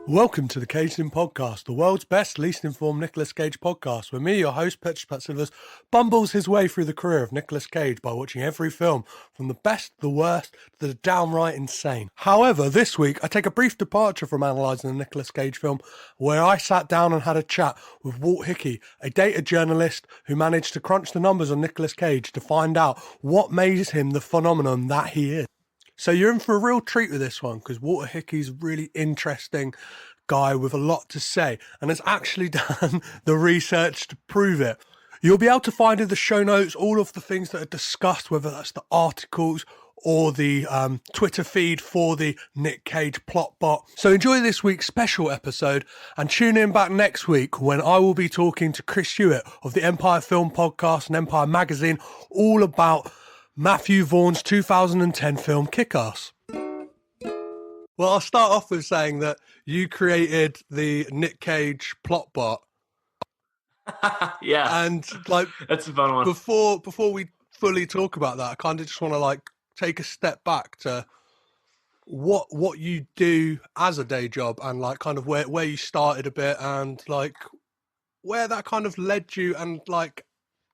Welcome to the Caged In Podcast, the world's best, least informed Nicolas Cage podcast, where me, your host, Petrus Patsilvers, bumbles his way through the career of Nicolas Cage by watching every film, from the best, the worst, to the downright insane. However, this week, I take a brief departure from analysing the Nicolas Cage film, where I sat down and had a chat with Walt Hickey, a data journalist who managed to crunch the numbers on Nicolas Cage to find out what made him the phenomenon that he is. So you're in for a real treat with this one, because Walter Hickey's a really interesting guy with a lot to say and has actually done the research to prove it. You'll be able to find in the show notes all of the things that are discussed, whether that's the articles or the Twitter feed for the NicCagePlotBot. So enjoy this week's special episode and tune in back next week when I will be talking to Chris Hewitt of the Empire Film Podcast and Empire Magazine all about Matthew Vaughn's 2010 film Kick-Ass. Well, I'll start off with saying that you created the NicCagePlotBot. Yeah. And like that's a fun one. Before we fully talk about that, I kind of just want to like take a step back to what you do as a day job and like kind of where you started a bit and like where that kind of led you and like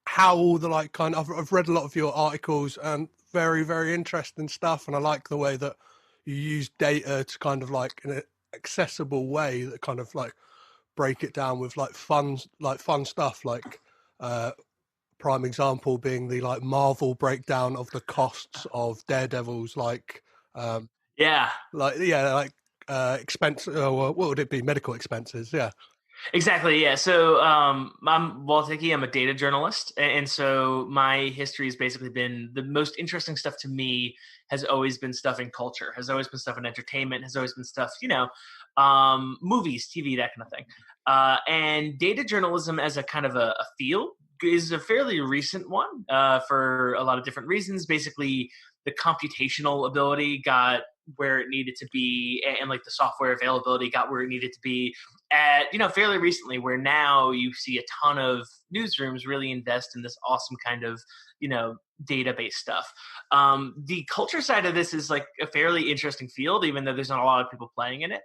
how all the like kind of I've read a lot of your articles and very, very interesting stuff, and I like the way that you use data to kind of like in an accessible way that kind of like break it down with like fun stuff, like prime example being the like Marvel breakdown of the costs of Daredevil's expense, what would it be, medical expenses? Yeah, exactly. Yeah. So I'm Walt Hickey. I'm a data journalist, and so my history has basically been the most interesting stuff to me has always been stuff in culture, has always been stuff in entertainment, has always been stuff, movies, TV, that kind of thing. And data journalism as a kind of a field is a fairly recent one for a lot of different reasons. Basically, the computational ability got where it needed to be, and like the software availability got where it needed to be at, fairly recently, where now you see a ton of newsrooms really invest in this awesome kind of, database stuff. The culture side of this is like a fairly interesting field, even though there's not a lot of people playing in it.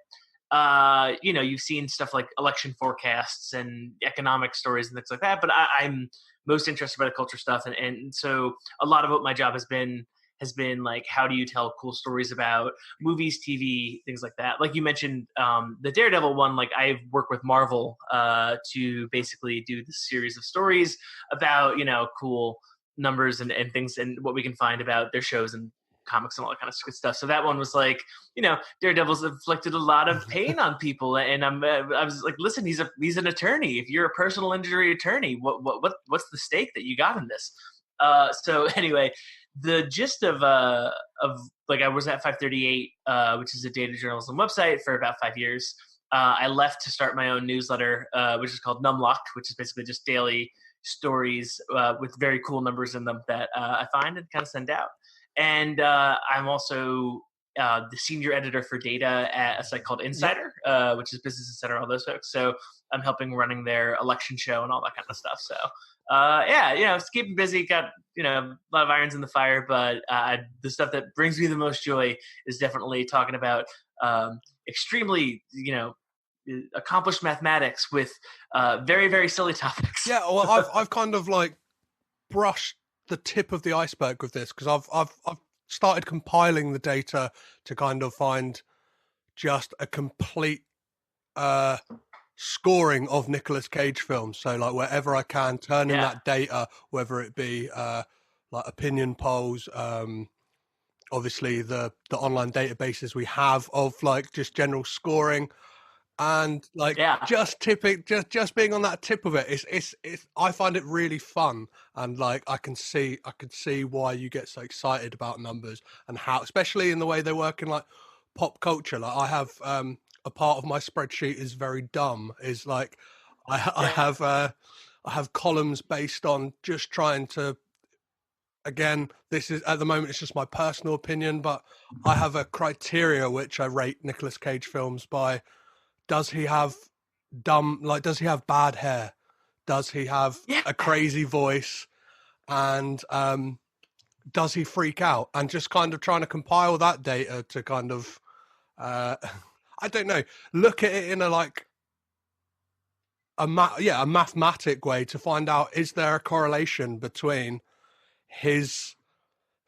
You've seen stuff like election forecasts and economic stories and things like that, but I'm most interested by the culture stuff. And so a lot of what my job has been like, how do you tell cool stories about movies, TV, things like that? Like you mentioned, the Daredevil one, like I've worked with Marvel to basically do this series of stories about, cool numbers and things and what we can find about their shows and comics and all that kind of good stuff. So that one was like, Daredevil's inflicted a lot of pain on people, and I was like, listen, he's an attorney. If you're a personal injury attorney, what's the stake that you got in this? So anyway, the gist of like I was at FiveThirtyEight, which is a data journalism website, for about 5 years. I left to start my own newsletter, which is called Numlock, which is basically just daily stories with very cool numbers in them that I find and kind of send out. And I'm also the senior editor for data at a site called Insider, which is Business Insider, all those folks. So I'm helping running their election show and all that kind of stuff. So it's keeping busy, got, a lot of irons in the fire, but the stuff that brings me the most joy is definitely talking about extremely, accomplished mathematics with very, very silly topics. Yeah, well, I've kind of like brushed the tip of the iceberg with this because I've started compiling the data to kind of find just a complete scoring of Nicolas Cage films. So like wherever I can, turn in that data, whether it be like opinion polls, obviously the online databases we have of like just general scoring, and like just being on that tip of it, it's I find it really fun, and like I can see why you get so excited about numbers and how, especially in the way they work in like pop culture. Like I have a part of my spreadsheet is very dumb, is like I have columns based on just trying to, again, this is at the moment it's just my personal opinion, but I have a criteria which I rate Nicolas Cage films by. Does he have does he have bad hair? Does he have a crazy voice? And does he freak out? And just kind of trying to compile that data to kind of I don't know, look at it in a like a mathematic way to find out, is there a correlation between his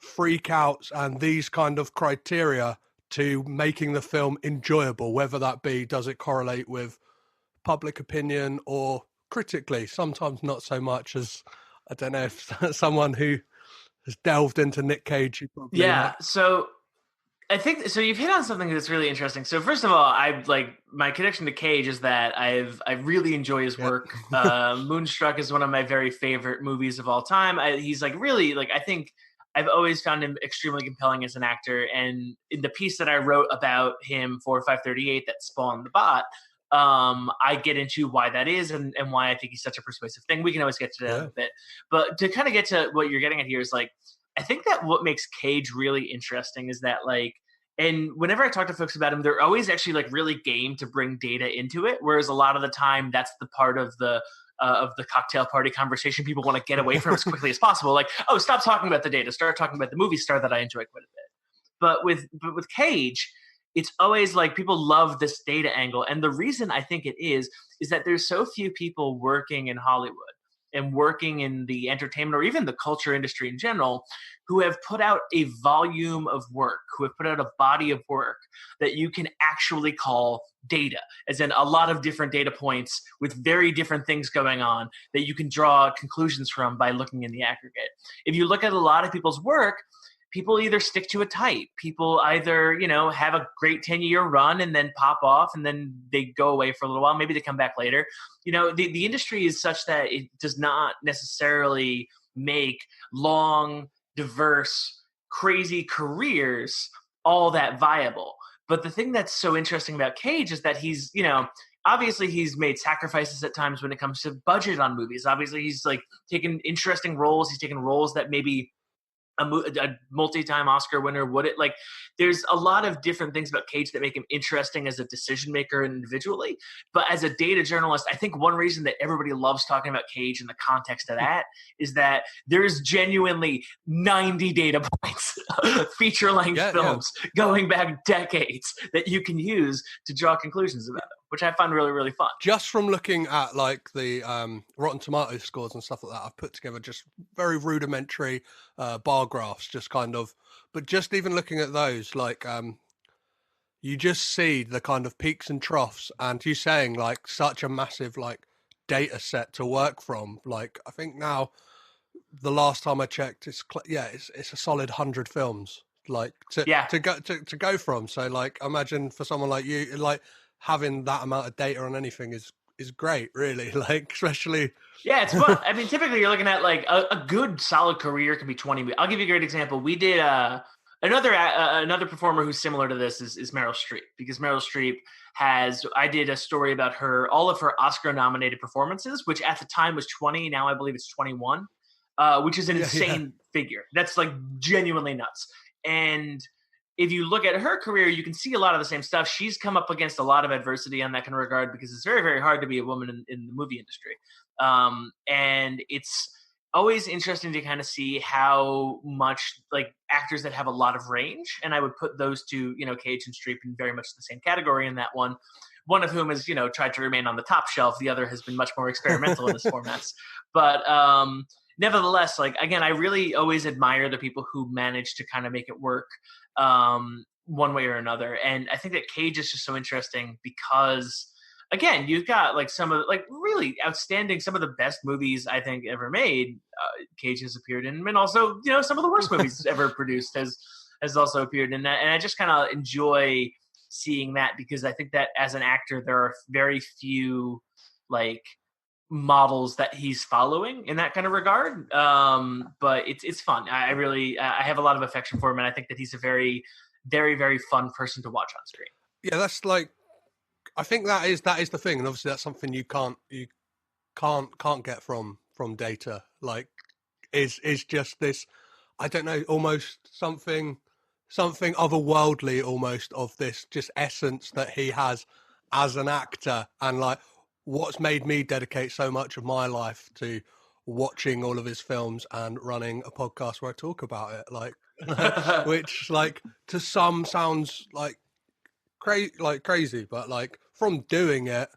freakouts and these kind of criteria to making the film enjoyable, whether that be, does it correlate with public opinion or critically? Sometimes not so much as, I don't know, if someone who has delved into Nick Cage, you probably Yeah. So I think so. You've hit on something that's really interesting. So first of all, I like my connection to Cage is that I really enjoy his work. Moonstruck is one of my very favorite movies of all time. He's like really like, I think I've always found him extremely compelling as an actor. And in the piece that I wrote about him for 538 that spawned the bot, I get into why that is and why I think he's such a persuasive thing. We can always get to that in a bit, but to kind of get to what you're getting at here is like, I think that what makes Cage really interesting is that like, and whenever I talk to folks about him, they're always actually like really game to bring data into it. Whereas a lot of the time, that's the part of the cocktail party conversation people want to get away from as quickly as possible. Like, oh, stop talking about the data, start talking about the movie star that I enjoy quite a bit. But with Cage, it's always like people love this data angle, and the reason I think it is that there's so few people working in Hollywood and working in the entertainment or even the culture industry in general who have put out a volume of work, who have put out a body of work that you can actually call data, as in a lot of different data points with very different things going on that you can draw conclusions from by looking in the aggregate. If you look at a lot of people's work, people either stick to it tight. People either, you know, have a great 10-year run and then pop off and then they go away for a little while. Maybe they come back later. You know, the industry is such that it does not necessarily make long, diverse, crazy careers all that viable. But the thing that's so interesting about Cage is that he's, you know, obviously he's made sacrifices at times when it comes to budget on movies. Obviously he's like taken interesting roles. He's taken roles that maybe a multi-time Oscar winner would it like there's a lot of different things about Cage that make him interesting as a decision maker individually, but as a data journalist, I think one reason that everybody loves talking about Cage in the context of that is that there's genuinely 90 data points feature-length films going back decades that you can use to draw conclusions about them, which I find really, really fun. Just from looking at like the Rotten Tomatoes scores and stuff like that, I've put together just very rudimentary bar graphs, just kind of, but just even looking at those, like you just see the kind of peaks and troughs, and you saying like such a massive like data set to work from. Like I think now the last time I checked, it's a solid 100 films like to go from. So like imagine for someone like you, like having that amount of data on anything is great, really. Like especially it's fun. I mean, typically you're looking at like a good solid career can be 20. I'll give you a great example. We did another performer who's similar to this is Meryl Streep, because Meryl Streep I did a story about all of her Oscar nominated performances, which at the time was 20. Now I believe it's 21, which is an insane figure. That's like genuinely nuts. And if you look at her career, you can see a lot of the same stuff. She's come up against a lot of adversity on that kind of regard, because it's very, very hard to be a woman in the movie industry. And it's always interesting to kind of see how much like actors that have a lot of range. And I would put those two, you know, Cage and Streep in very much the same category in that one of whom has, you know, tried to remain on the top shelf. The other has been much more experimental in his formats. But nevertheless, like, again, I really always admire the people who manage to kind of make it work one way or another. And I think that Cage is just so interesting because, again, you've got like some of like really outstanding, some of the best movies I think ever made. Cage has appeared in, and also, you know, some of the worst movies ever produced has also appeared in that. And I just kind of enjoy seeing that, because I think that as an actor, there are very few like models that he's following in that kind of regard. But it's fun. I really I have a lot of affection for him, and I think that he's a very, very, very fun person to watch on screen. Yeah, that's like, I think that is the thing, and obviously that's something you can't get from data. Like, is just this, I don't know, almost something otherworldly, almost, of this just essence that he has as an actor, and like what's made me dedicate so much of my life to watching all of his films and running a podcast where I talk about it, like which like to some sounds like crazy, but like from doing it,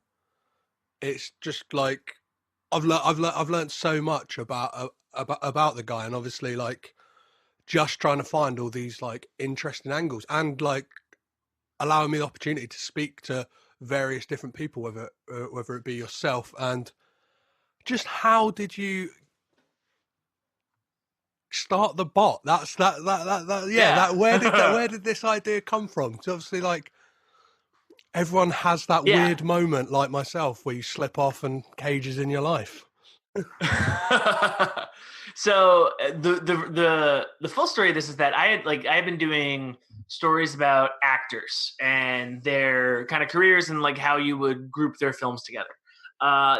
it's just like I've learned so much about the guy, and obviously like just trying to find all these like interesting angles and like allowing me the opportunity to speak to various different people, whether it be yourself and just how did you start the bot? That's Yeah. that where did this idea come from? Because obviously like everyone has that Yeah. weird moment like myself where you slip off and Cage is in your life. So the full story of this is that I had been doing stories about actors and their kind of careers and like how you would group their films together.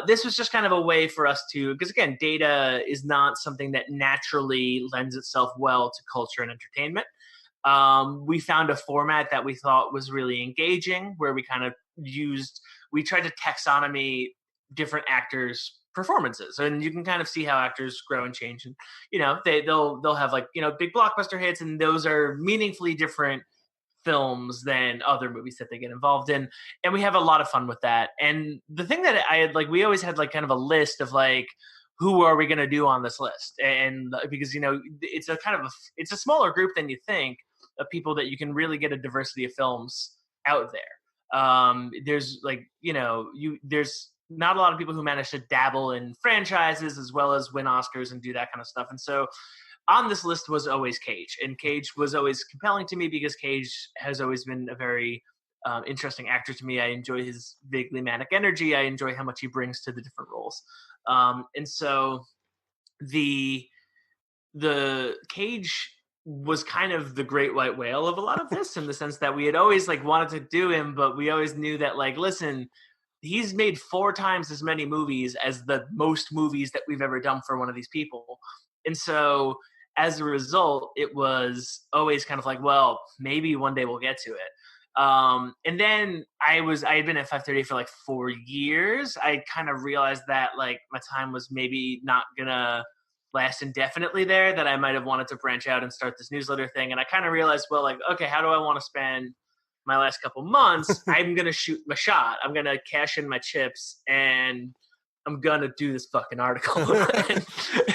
This was just kind of a way for us to, because again, data is not something that naturally lends itself well to culture and entertainment. We found a format that we thought was really engaging, where we kind of we tried to taxonomy different actors' performances, and you can kind of see how actors grow and change. And they'll have like big blockbuster hits, and those are meaningfully different films than other movies that they get involved in, and we have a lot of fun with that. And the thing that I had, like, we always had like kind of a list of like, who are we going to do on this list? And because it's a kind of it's a smaller group than you think of people that you can really get a diversity of films out there. There's like there's not a lot of people who manage to dabble in franchises as well as win Oscars and do that kind of stuff. And so on this list was always Cage, and Cage was always compelling to me because Cage has always been a very interesting actor to me. I enjoy his vaguely manic energy. I enjoy how much he brings to the different roles. And so the Cage was kind of the great white whale of a lot of this, in the sense that we had always like wanted to do him, but we always knew that like, listen, he's made 4 times as many movies as the most movies that we've ever done for one of these people. And so as a result, it was always kind of like, well, maybe one day we'll get to it. And then I had been at 530 for like 4 years. I kind of realized that like my time was maybe not gonna last indefinitely there, that I might have wanted to branch out and start this newsletter thing. And I kind of realized, well, like, okay, how do I want to spend my last couple months? I'm gonna shoot my shot. I'm gonna cash in my chips, and I'm gonna do this fucking article.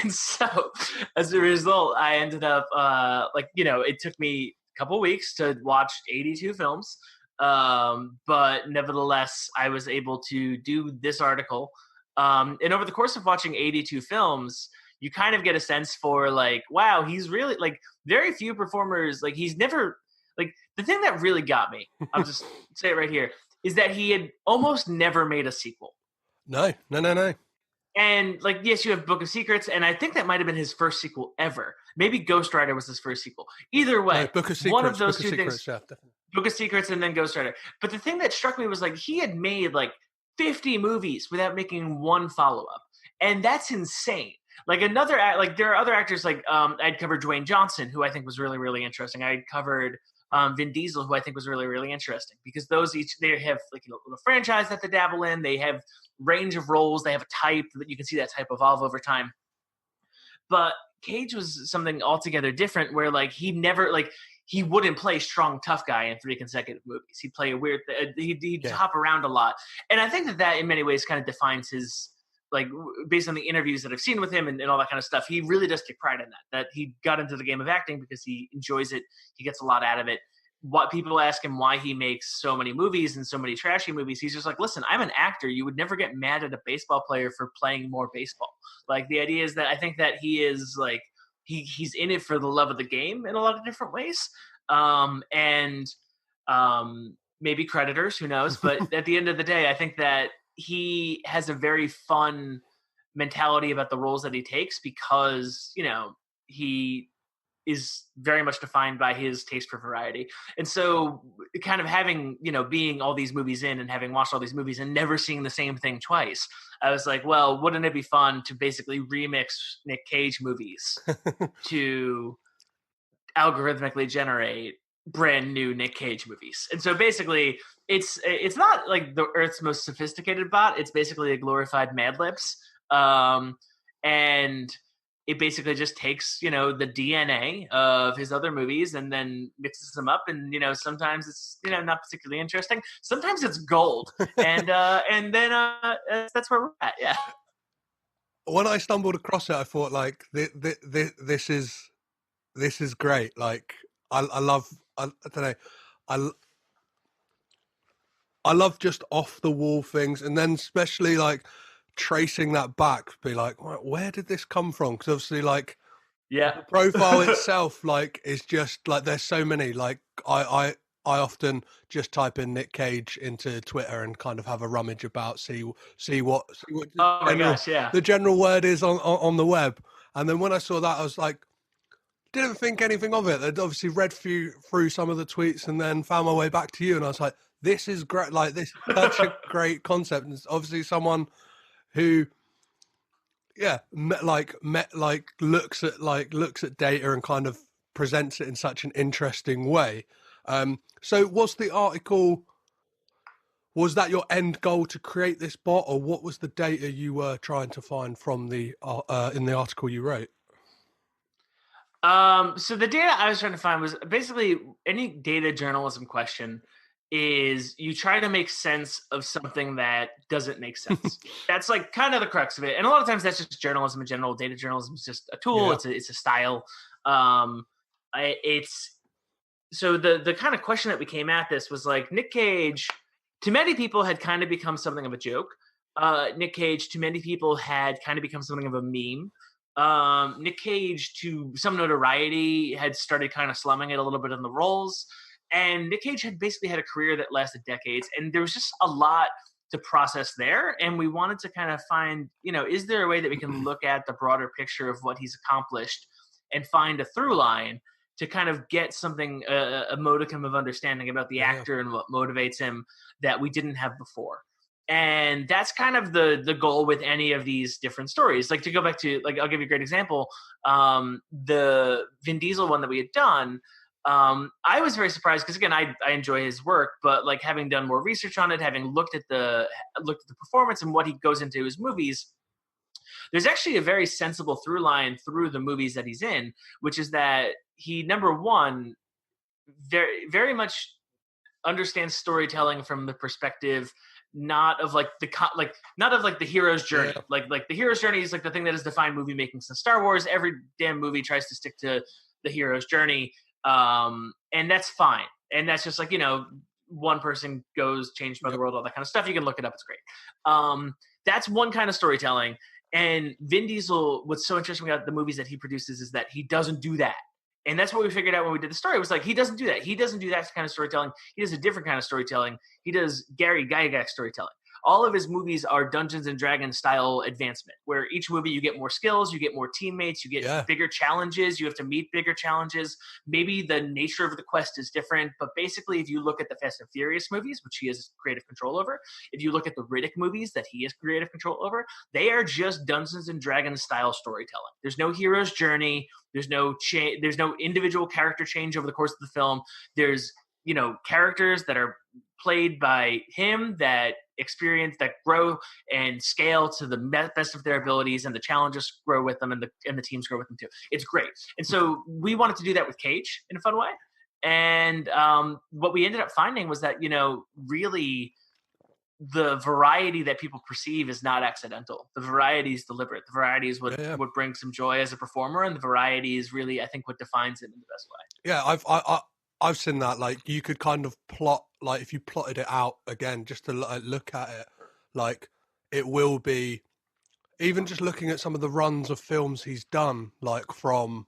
and so as a result, I ended up it took me a couple weeks to watch 82 films. But nevertheless, I was able to do this article. And over the course of watching 82 films, you kind of get a sense for like, wow, he's really like, very few performers, like he's never, like, the thing that really got me, I'll just say it right here, is that he had almost never made a sequel. No. And like, yes, you have Book of Secrets, and I think that might have been his first sequel ever. Maybe Ghost Rider was his first sequel. Either way, no, Book of Secrets, one of those Book two of Secrets, things, yeah, definitely. Book of Secrets and then Ghost Rider. But the thing that struck me was like, he had made like 50 movies without making one follow-up. And that's insane. Like there are other actors like I'd covered Dwayne Johnson, who I think was really, really interesting. I'd covered Vin Diesel, who I think was really, really interesting, because those they have like a franchise that they dabble in. They have range of roles. They have a type that you can see that type evolve over time. But Cage was something altogether different, where like he never like he wouldn't play strong tough guy in 3 consecutive movies. He'd play a weird. He'd hop around a lot, and I think that in many ways kind of defines his, like, based on the interviews that I've seen with him and all that kind of stuff. He really does take pride in that he got into the game of acting because he enjoys it. He gets a lot out of it. What people ask him why he makes so many movies and so many trashy movies, he's just like, listen, I'm an actor. You would never get mad at a baseball player for playing more baseball. Like, the idea is that I think that he is like, he's in it for the love of the game in a lot of different ways. Maybe creditors, who knows? But at the end of the day, I think that he has a very fun mentality about the roles that he takes, because, he is very much defined by his taste for variety. And so kind of having, being all these movies in and having watched all these movies and never seeing the same thing twice, I was like, well, wouldn't it be fun to basically remix Nick Cage movies to algorithmically generate brand new Nick Cage movies? And so basically it's not like the Earth's most sophisticated bot. It's basically a glorified Mad Libs. And it basically just takes, the DNA of his other movies and then mixes them up. And, sometimes it's, not particularly interesting. Sometimes it's gold. And then that's where we're at. Yeah. When I stumbled across it, I thought like this is great. Like I love, I don't know. I love just off the wall things. And then especially like tracing that back, be like, where did this come from? Because obviously like, yeah, the profile itself like is just like there's so many. Like I often just type in Nick Cage into Twitter and kind of have a rummage about see what oh my gosh, yeah, the general word is on the web. And then when I saw that, I was like, didn't think anything of it. I'd obviously read through some of the tweets and then found my way back to you, and I was like, this is great. Like this is such a great concept. And it's obviously someone who looks at data and kind of presents it in such an interesting way. So was the article, was that your end goal to create this bot, or what was the data you were trying to find from the in the article you wrote? So the data I was trying to find was basically any data journalism question is you try to make sense of something that doesn't make sense. That's like kind of the crux of it. And a lot of times that's just journalism in general. Data journalism is just a tool. Yeah. It's a style. It's so the kind of question that we came at this was like Nick Cage, to many people had kind of become something of a joke. Nick Cage, to many people had kind of become something of a meme. Nick Cage, to some notoriety, had started kind of slumming it a little bit in the roles. And Nick Cage had basically had a career that lasted decades, and there was just a lot to process there. And we wanted to kind of find, is there a way that we can look at the broader picture of what he's accomplished and find a through line to kind of get something, a modicum of understanding about the actor and what motivates him that we didn't have before. And that's kind of the goal with any of these different stories. Like to go back to, like, I'll give you a great example. The Vin Diesel one that we had done, I was very surprised because, again, I enjoy his work, but like having done more research on it, having looked at the performance and what he goes into his movies, there's actually a very sensible through line through the movies that he's in, which is that he, number one, very, very much understands storytelling from the perspective not of like the hero's journey. Yeah. Like the hero's journey is like the thing that has defined movie making since Star Wars. Every damn movie tries to stick to the hero's journey. And that's fine. And that's just like, one person goes, changed by the world, all that kind of stuff. You can look it up. It's great. That's one kind of storytelling. And Vin Diesel, what's so interesting about the movies that he produces is that he doesn't do that. And that's what we figured out when we did the story. It was like, he doesn't do that. He doesn't do that kind of storytelling. He does a different kind of storytelling. He does Gary Gygax storytelling. All of his movies are Dungeons and Dragons style advancement, where each movie you get more skills, you get more teammates, you get bigger challenges, you have to meet bigger challenges. Maybe the nature of the quest is different, but basically if you look at the Fast and Furious movies, which he has creative control over, if you look at the Riddick movies that he has creative control over, they are just Dungeons and Dragons style storytelling. There's no hero's journey. There's no there's no individual character change over the course of the film. There's, characters that are played by him that experience, that grow and scale to the best of their abilities, and the challenges grow with them, and the teams grow with them too. It's great. And so we wanted to do that with Cage in a fun way. And what we ended up finding was that, really the variety that people perceive is not accidental. The variety is deliberate. The variety is what brings some joy as a performer, and the variety is really, I think, what defines him in the best way. Yeah, I've seen that. Like you could kind of plot, like if you plotted it out again, just to look at it, like it will be, even just looking at some of the runs of films he's done, like from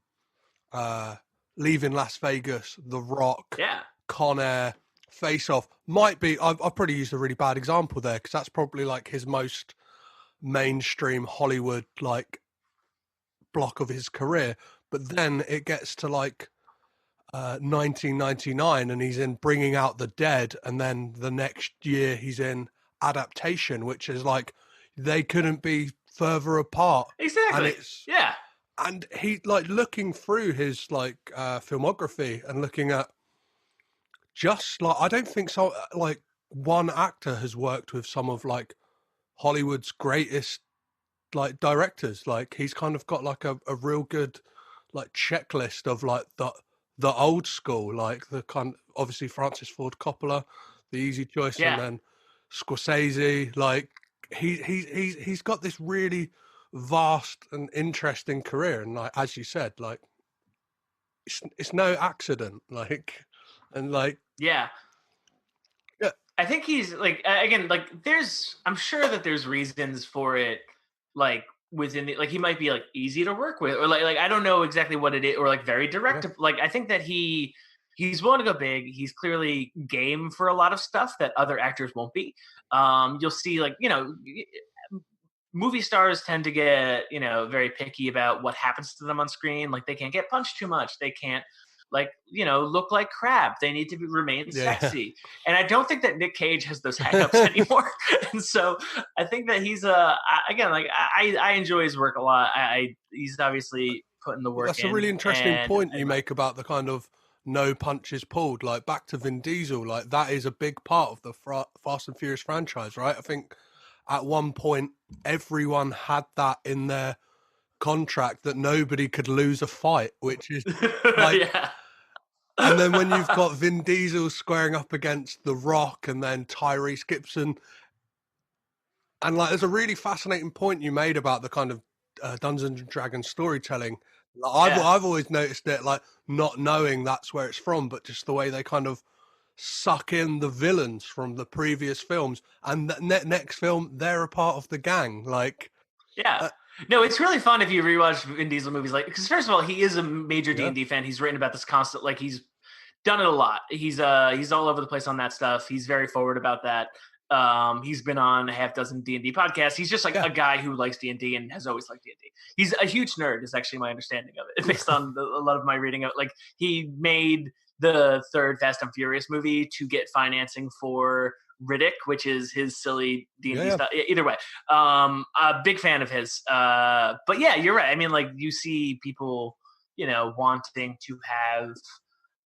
Leaving Las Vegas, The Rock, Con Air, Face Off, might be, I've probably used a really bad example there because that's probably like his most mainstream Hollywood like block of his career. But then it gets to like 1999 and he's in Bringing Out the Dead, and then the next year he's in Adaptation, which is like they couldn't be further apart. Exactly. And he, like, looking through his like filmography and looking at just like, I don't think so like one actor has worked with some of like Hollywood's greatest like directors. Like he's kind of got like a real good like checklist of like the old school, like the kind obviously Francis Ford Coppola, the easy choice, and Yeah. then Scorsese. Like he's got this really vast and interesting career, and like as you said, like it's no accident. Like and like Yeah. yeah, I think he's like again, like I'm sure that there's reasons for it, like within the, like he might be like easy to work with, or like I don't know exactly what it is, or like very direct. yeah. Like I think that he's willing to go big. He's clearly game for a lot of stuff that other actors won't be. You'll see like movie stars tend to get very picky about what happens to them on screen. Like they can't get punched too much. They can't like look like crap. They need to remain Yeah. sexy. And I don't think that Nick Cage has those hangups anymore. And so I think that he's again, like I enjoy his work a lot. He's obviously putting the Well, work that's a in. really interesting And point you make about the kind of no punches pulled. Like back to Vin Diesel, like that is a big part of the Fast and Furious franchise, right? I think at one point everyone had that in their contract that nobody could lose a fight, which is like yeah. and then when you've got Vin Diesel squaring up against The Rock and then Tyrese Gibson, and like there's a really fascinating point you made about the kind of Dungeons and Dragons storytelling. Like, I've always noticed it, like not knowing that's where it's from, but just the way they kind of suck in the villains from the previous films, and the next film they're a part of the gang. Like, yeah. No, it's really fun if you rewatch Vin Diesel movies, like because first of all, he is a major Yeah. D&D fan. He's written about this constant, like he's done it a lot. He's all over the place on that stuff. He's very forward about that. He's been on a half dozen D&D podcasts. He's just like a guy who likes D&D and has always liked D&D. He's a huge nerd, is actually my understanding of it, based on a lot of my reading of it. Like he made the third Fast and Furious movie to get financing for Riddick, which is his silly D&D stuff. Either way, a big fan of his. But yeah, you're right. I mean, like you see people, wanting to have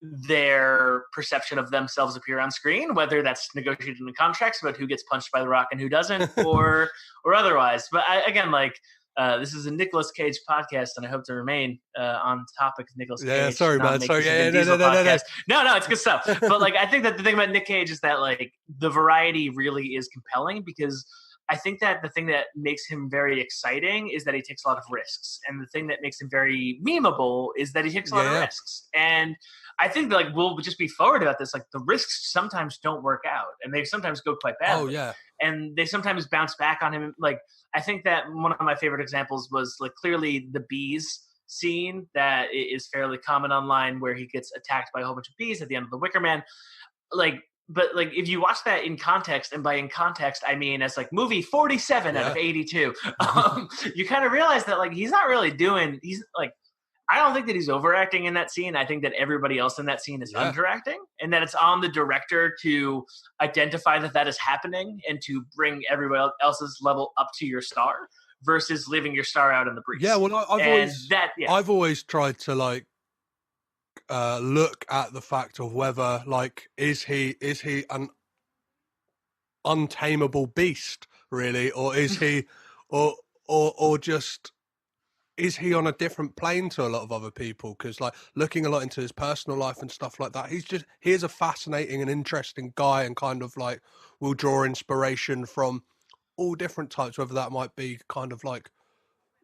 their perception of themselves appear on screen, whether that's negotiated in the contracts about who gets punched by The Rock and who doesn't, or otherwise. But again, like this is a Nicolas Cage podcast, and I hope to remain on topic of Nicolas Cage. Yeah, sorry, man. Sorry, No, it's good stuff. But like, I think that the thing about Nick Cage is that like the variety really is compelling, because I think that the thing that makes him very exciting is that he takes a lot of risks, and the thing that makes him very memeable is that he takes a lot of risks. And I think that, like, we'll just be forward about this. Like, the risks sometimes don't work out, and they sometimes go quite badly. Oh yeah, and they sometimes bounce back on him. Like, I think that one of my favorite examples was like clearly the bees scene that is fairly common online, where he gets attacked by a whole bunch of bees at the end of The Wicker Man. Like, but like if you watch that in context, and by in context I mean as like movie 47 out of 82, you kind of realize that like he's not really doing. He's like, I don't think that he's overacting in that scene. I think that everybody else in that scene is underacting, and that it's on the director to identify that is happening and to bring everybody else's level up to your star versus leaving your star out in the breeze. Yeah, well, I've always tried to like look at the fact of whether like is he an untamable beast really, or is he or just is he on a different plane to a lot of other people? Because like looking a lot into his personal life and stuff like that, he is a fascinating and interesting guy, and kind of like will draw inspiration from all different types, whether that might be kind of like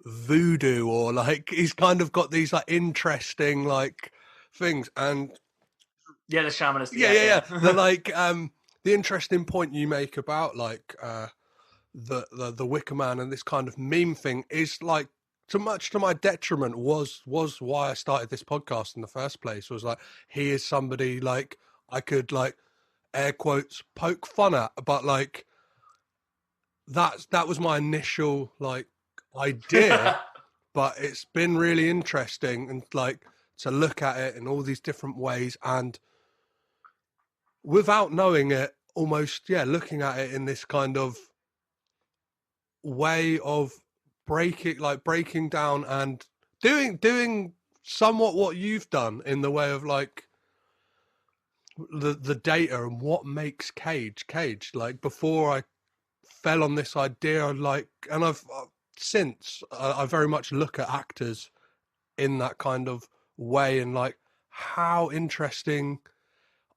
voodoo, or like he's kind of got these like interesting like things. And the shamanist. The like the interesting point you make about like the Wicker Man and this kind of meme thing is like, too much to my detriment, was why I started this podcast in the first place. Was like, he is somebody like I could like air quotes poke fun at, but like that was my initial like idea. But it's been really interesting, and like to look at it in all these different ways, and without knowing it, almost looking at it in this kind of way of breaking down and doing somewhat what you've done in the way of like the data and what makes Cage. Like before I fell on this idea, like, and I've since I very much look at actors in that kind of way, and like how interesting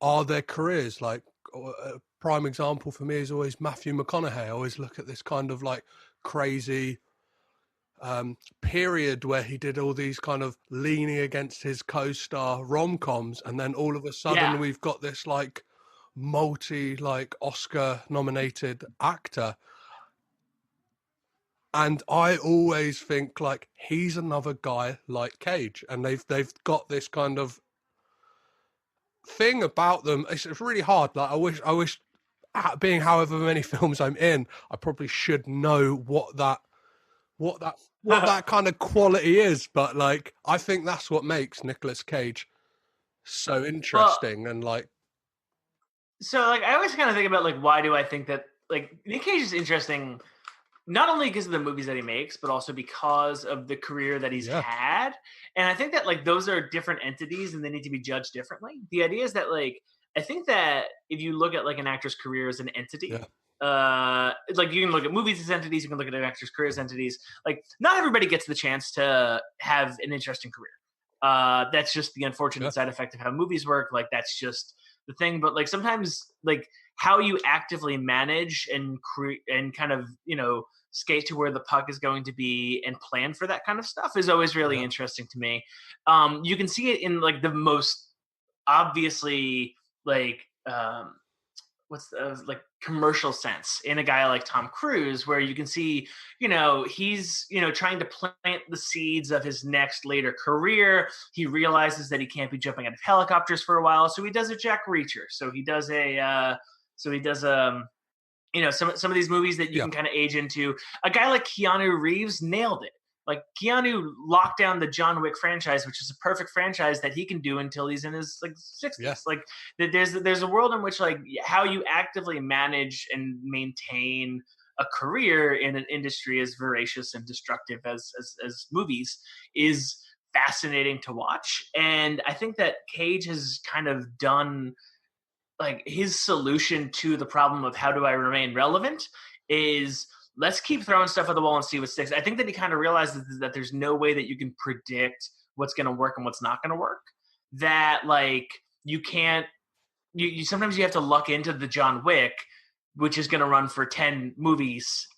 are their careers. Like a prime example for me is always Matthew McConaughey. I always look at this kind of like crazy period where he did all these kind of leaning against his co-star rom-coms, and then all of a sudden we've got this like like Oscar nominated actor. And I always think like he's another guy like Cage, and they've got this kind of thing about them. It's really hard. Like I wish being however many films I'm in, I probably should know what that kind of quality is. But like I think that's what makes Nicolas Cage so interesting. And like, so like I always kind of think about like, why do I think that like Nick Cage is interesting, not only because of the movies that he makes, but also because of the career that he's had. And I think that like those are different entities and they need to be judged differently. The idea is that like, I think that if you look at like an actor's career as an entity, like you can look at movies as entities, you can look at an actor's career as entities. Like not everybody gets the chance to have an interesting career. That's just the unfortunate side effect of how movies work. Like that's just the thing. But like sometimes like how you actively manage and create and kind of, you know, skate to where the puck is going to be and plan for that kind of stuff is always really interesting to me. You can see it in like the most obviously like what's the like commercial sense in a guy like Tom Cruise, where you can see, you know, he's, you know, trying to plant the seeds of his next later career. He realizes that he can't be jumping out of helicopters for a while, so he does a Jack Reacher. So he does you know, some of these movies that you can kind of age into. A guy like Keanu Reeves nailed it. Like Keanu locked down the John Wick franchise, which is a perfect franchise that he can do until he's in his like 60s. Like there's a world in which like how you actively manage and maintain a career in an industry as voracious and destructive as movies is fascinating to watch. And I think that Cage has kind of done like his solution to the problem of how do I remain relevant is let's keep throwing stuff at the wall and see what sticks. I think that he kind of realizes that there's no way that you can predict what's going to work and what's not going to work. That like you can't, you sometimes you have to luck into the John Wick, which is going to run for 10 movies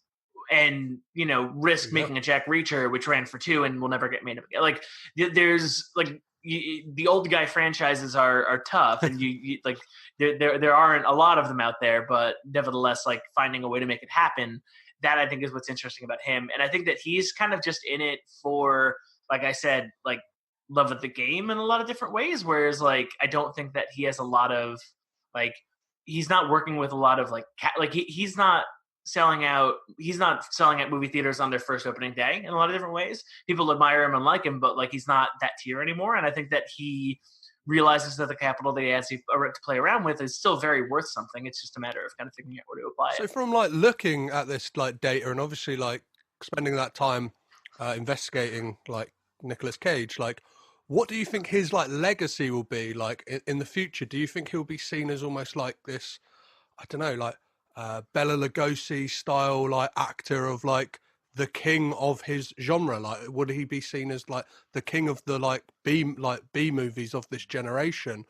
and, you know, risk making a Jack Reacher, which ran for 2 and will never get made again. Like there's like, the old guy franchises are tough, and you like there aren't a lot of them out there, but nevertheless, like finding a way to make it happen, that I think is what's interesting about him. And I think that he's kind of just in it for, like I said, like love of the game in a lot of different ways. Whereas like I don't think that he has a lot of like he's not working with a lot of like he's not selling out movie theaters on their first opening day in a lot of different ways. People admire him and like him, but like he's not that tier anymore. And I think that he realizes that the capital that he has to play around with is still very worth something. It's just a matter of kind of figuring out where to apply it. So from like looking at this like data and obviously like spending that time investigating like Nicolas Cage, like what do you think his like legacy will be like in the future? Do you think he'll be seen as almost like this, I don't know, like Bela Lugosi style like actor of like the king of his genre? Like would he be seen as like the king of the like B movies of this generation,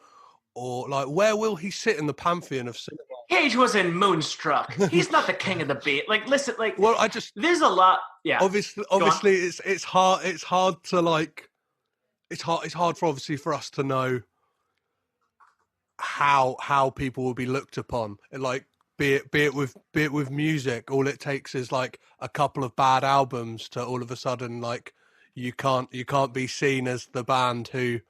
or like where will he sit in the pantheon of cinema? Cage was in Moonstruck. He's not the king of the beat. Like listen, like well, I just there's a lot. Yeah, obviously it's hard to like it's hard for obviously for us to know how people will be looked upon. Like be it with music, all it takes is like a couple of bad albums to all of a sudden like you can't be seen as the band who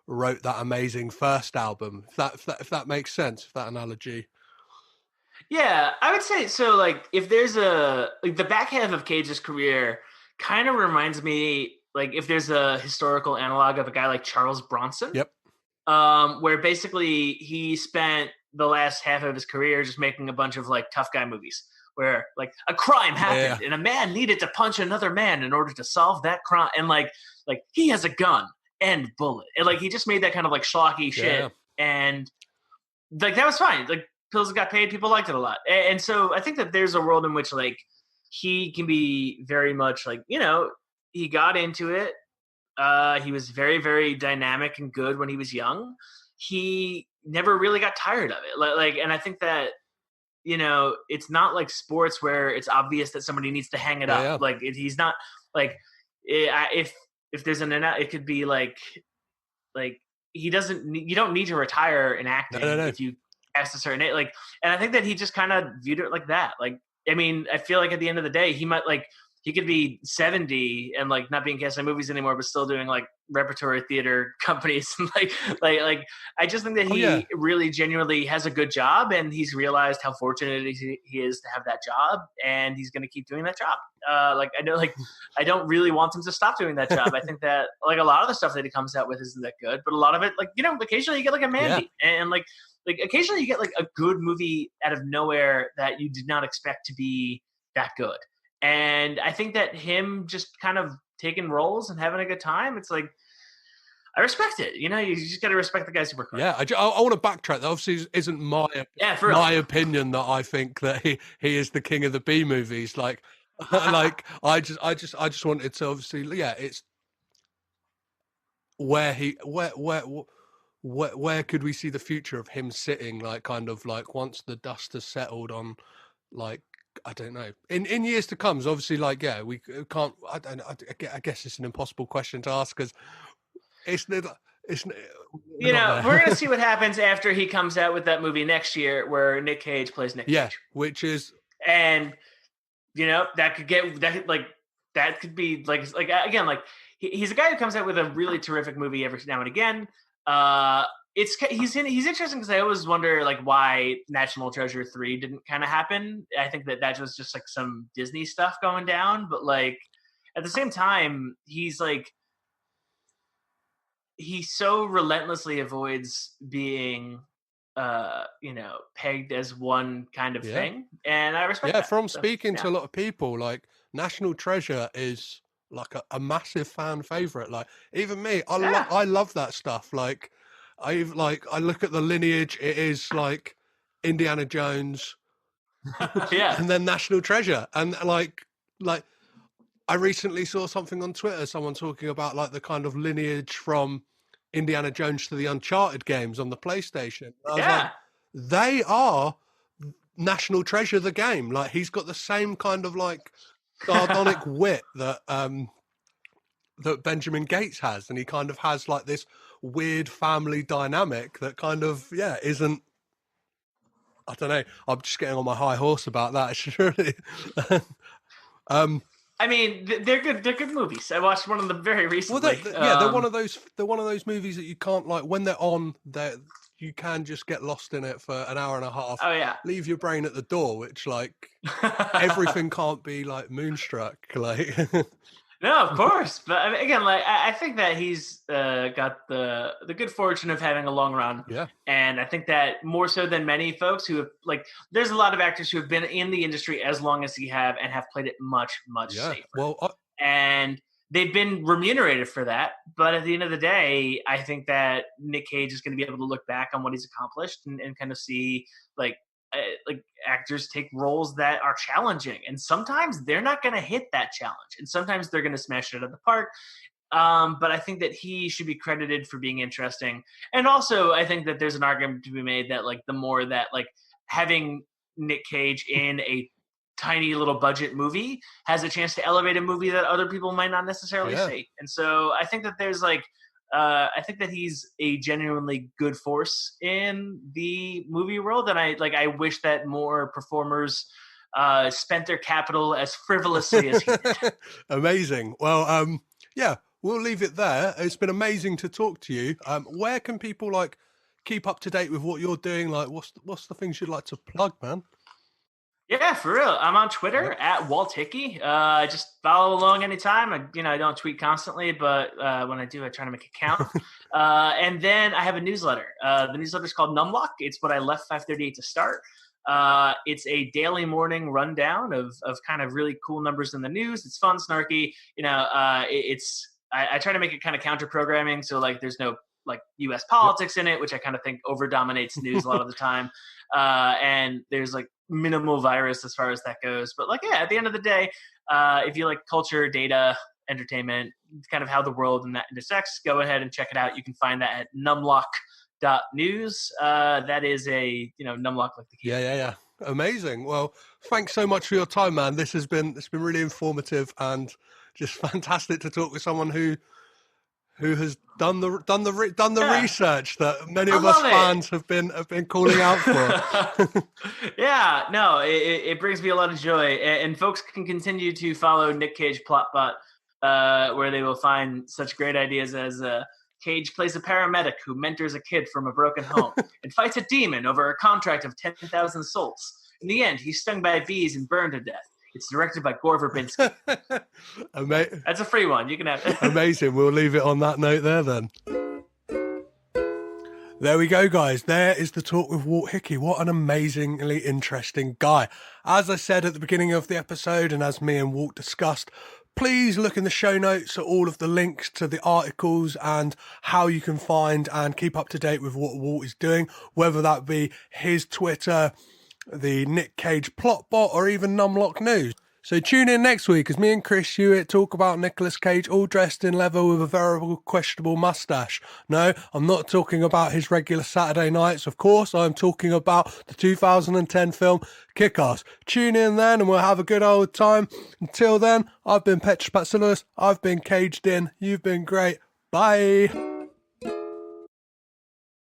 wrote that amazing first album. If that makes sense, if that analogy. Yeah, I would say so. Like, if there's the back half of Cage's career, kind of reminds me like if there's a historical analog of a guy like Charles Bronson. Yep. Where basically he spent the last half of his career just making a bunch of like tough guy movies where like a crime happened and a man needed to punch another man in order to solve that crime, and like he has a gun and bullet, and like he just made that kind of like schlocky shit, and like that was fine. Like pills got paid, people liked it a lot, and so I think that there's a world in which like he can be very much like, he got into it. He was very, very dynamic and good when he was young. He never really got tired of it. And I think that, it's not like sports where it's obvious that somebody needs to hang it up. Yeah. Like he's not like, if there's it could be like he doesn't, you don't need to retire in acting if you cast a certain age. And I think that he just kind of viewed it like that. I mean, I feel like at the end of the day, he might he could be 70 and not being cast in movies anymore, but still doing repertory theater companies. And I just think that he really genuinely has a good job, and he's realized how fortunate he is to have that job, and he's going to keep doing that job. I know, I don't really want him to stop doing that job. I think that a lot of the stuff that he comes out with isn't that good, but a lot of it, occasionally you get a Mandy, and occasionally you get a good movie out of nowhere that you did not expect to be that good. And I think that him just kind of taking roles and having a good time, it's I respect it. You just got to respect the guys who work hard. Yeah, I want to backtrack. That obviously isn't my opinion that I think that he is the king of the B movies. I just wanted to obviously, it's where could we see the future of him sitting, once the dust has settled on, I don't know. In years to come, obviously, we can't. I guess it's an impossible question to ask because it's. We're gonna see what happens after he comes out with that movie next year, where Nick Cage plays Nick Cage. Yeah, which is, and that could be again, he's a guy who comes out with a really terrific movie every now and again. He's interesting because I always wonder why National Treasure 3 didn't kind of happen. I think that was just some Disney stuff going down, but at the same time, he so relentlessly avoids being pegged as one kind of thing, and I respect that. From speaking to a lot of people, National Treasure is a massive fan favorite. Even me, I love that stuff. I look at the lineage. It is Indiana Jones, and then National Treasure, and I recently saw something on Twitter, someone talking about the kind of lineage from Indiana Jones to the Uncharted games on the PlayStation. I was they are National Treasure the game. He's got the same kind of sardonic wit that that Benjamin Gates has, and he kind of has this weird family dynamic that kind of isn't. I don't know. I'm just getting on my high horse about that. Surely. I mean, they're good. They're good movies. I watched one of them very recently. Well, they're one of those. They're one of those movies that you can't when they're on. You can just get lost in it for an hour and a half. Oh yeah. Leave your brain at the door, which everything can't be moonstruck. No, of course. But again, I think that he's got the good fortune of having a long run. Yeah. And I think that more so than many folks who have there's a lot of actors who have been in the industry as long as he have and have played it much, much safer. Well, and they've been remunerated for that. But at the end of the day, I think that Nick Cage is going to be able to look back on what he's accomplished and kind of see actors take roles that are challenging, and sometimes they're not going to hit that challenge, and sometimes they're going to smash it out of the park. But I think that he should be credited for being interesting, and also I think that there's an argument to be made that the more that having Nick Cage in a tiny little budget movie has a chance to elevate a movie that other people might not necessarily see. And so I think that there's I think that he's a genuinely good force in the movie world, and I wish that more performers spent their capital as frivolously as he did. Amazing. Well, we'll leave it there. It's been amazing to talk to you. Where can people keep up to date with what you're doing? What's the things you'd like to plug, man? Yeah, for real. I'm on Twitter at Walt Hickey. Just follow along anytime. I don't tweet constantly, but when I do, I try to make it count. And then I have a newsletter. The newsletter is called Numlock. It's what I left 538 to start. It's a daily morning rundown of kind of really cool numbers in the news. It's fun, snarky. I try to make it kind of counter programming, so there's no like U.S. politics in it, which I kind of think over dominates news a lot of the time. And there's like minimal virus as far as that goes. But like, yeah, at the end of the day, if you like culture, data, entertainment, kind of how the world and that intersects, go ahead and check it out. You can find that at numlock.news. That is a, Numlock like the key. Yeah. Amazing. Well, thanks so much for your time, man. It's been really informative and just fantastic to talk with someone who has done the research that many of us fans have been calling out for. Yeah, no, it brings me a lot of joy, and folks can continue to follow NicCagePlotBot, where they will find such great ideas as Cage plays a paramedic who mentors a kid from a broken home and fights a demon over a contract of 10,000 souls. In the end, he's stung by bees and burned to death. It's directed by Gore Verbinski. That's a free one. You can have it. Amazing. We'll leave it on that note there then. There we go, guys. There is the talk with Walt Hickey. What an amazingly interesting guy. As I said at the beginning of the episode, and as me and Walt discussed, please look in the show notes at all of the links to the articles and how you can find and keep up to date with what Walt is doing, whether that be his Twitter, the NicCagePlotBot, or even Numlock News. So tune in next week as me and Chris Hewitt talk about Nicolas Cage all dressed in leather with a veritable questionable moustache. No, I'm not talking about his regular Saturday nights, of course. I'm talking about the 2010 film Kick-Ass. Tune in then and we'll have a good old time. Until then, I've been Petrus Patsilus. I've been caged in. You've been great. Bye.